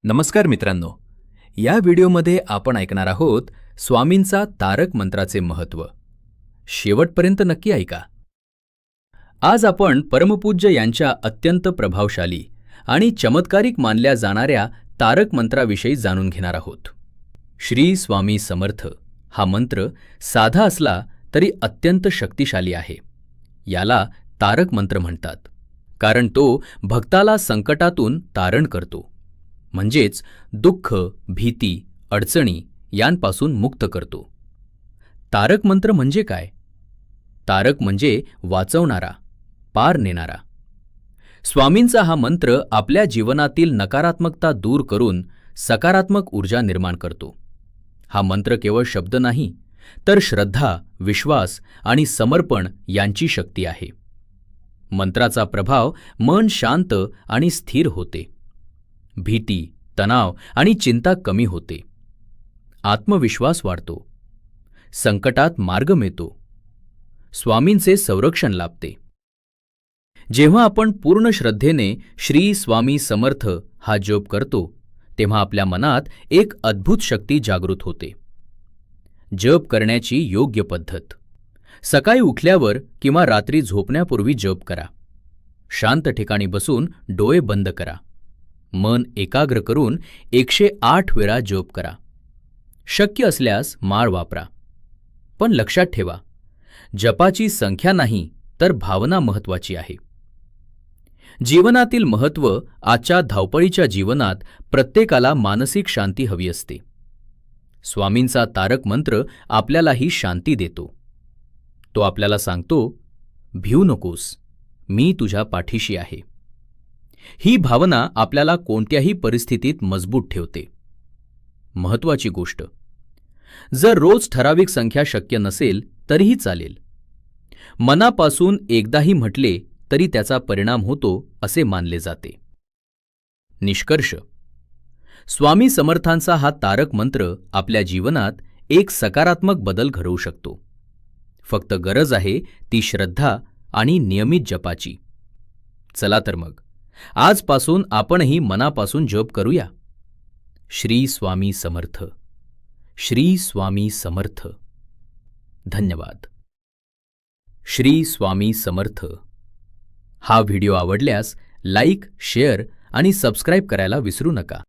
नमस्कार मित्रांनो, या व्हिडिओमध्ये आपण ऐकणार आहोत स्वामींचा तारक मंत्राचे महत्त्व. शेवटपर्यंत नक्की ऐका. आज आपण परमपूज्य यांच्या अत्यंत प्रभावशाली आणि चमत्कारिक मानल्या जाणाऱ्या तारक मंत्राविषयी जाणून घेणार आहोत. श्री स्वामी समर्थ हा मंत्र साधा असला तरी अत्यंत शक्तिशाली आहे. याला तारक मंत्र म्हणतात, कारण तो भक्ताला संकटातून तारण करतो, म्हणजेच दुःख, भीती, अडचणी यांपासून मुक्त करतो. तारक मंत्र म्हणजे काय? तारक म्हणजे वाचवणारा, पार नेणारा. स्वामींचा हा मंत्र आपल्या जीवनातील नकारात्मकता दूर करून सकारात्मक ऊर्जा निर्माण करतो. हा मंत्र केवळ शब्द नाही, तर श्रद्धा, विश्वास आणि समर्पण यांची शक्ती आहे. मंत्राचा प्रभाव मन शांत आणि स्थिर होते. भीती, तणाव आणि चिंता कमी होते. आत्मविश्वास वाढतो. संकटात मार्ग मिळतो. स्वामींचे संरक्षण लाभते. जेव्हा आपण पूर्ण श्रद्धेने श्री स्वामी समर्थ हा जप करतो, तेव्हा आपल्या मनात एक अद्भुत शक्ती जागृत होते. जप करण्याची योग्य पद्धत: सकाळी उठल्यावर किंवा रात्री झोपण्यापूर्वी जप करा. शांत ठिकाणी बसून डोळे बंद करा. मन एकाग्र करून 108 वेळा जप करा. शक्य असल्यास माळ वापरा. पण लक्षात ठेवा, जपाची संख्या नाही तर भावना महत्त्वाची आहे. जीवनातील महत्त्व: आजच्या धावपळीच्या जीवनात प्रत्येकाला मानसिक शांती हवी असते. स्वामींचा तारक मंत्र आपल्याला ही शांती देतो. तो आपल्याला सांगतो, भिऊ नकोस, मी तुझ्या पाठीशी आहे. ही भावना आपल्याला कोणत्याही परिस्थितीत मजबूत ठेवते. महत्त्वाची गोष्ट: जर रोज ठराविक संख्या शक्य नसेल तरीही चालेल. मनापासून एकदाही म्हटले तरी त्याचा परिणाम होतो असे मानले जाते. निष्कर्ष: स्वामी समर्थांचा हा तारक मंत्र आपल्या जीवनात एक सकारात्मक बदल घडवू शकतो. फक्त गरज आहे ती श्रद्धा आणि नियमित जपाची. चला तर मग आजपासून आपणही मनापासून जप करूया. श्री स्वामी समर्थ, श्री स्वामी समर्थ. धन्यवाद. श्री स्वामी समर्थ. हा व्हिडिओ आवडल्यास लाईक, शेअर आणि सबस्क्राईब करायला विसरू नका.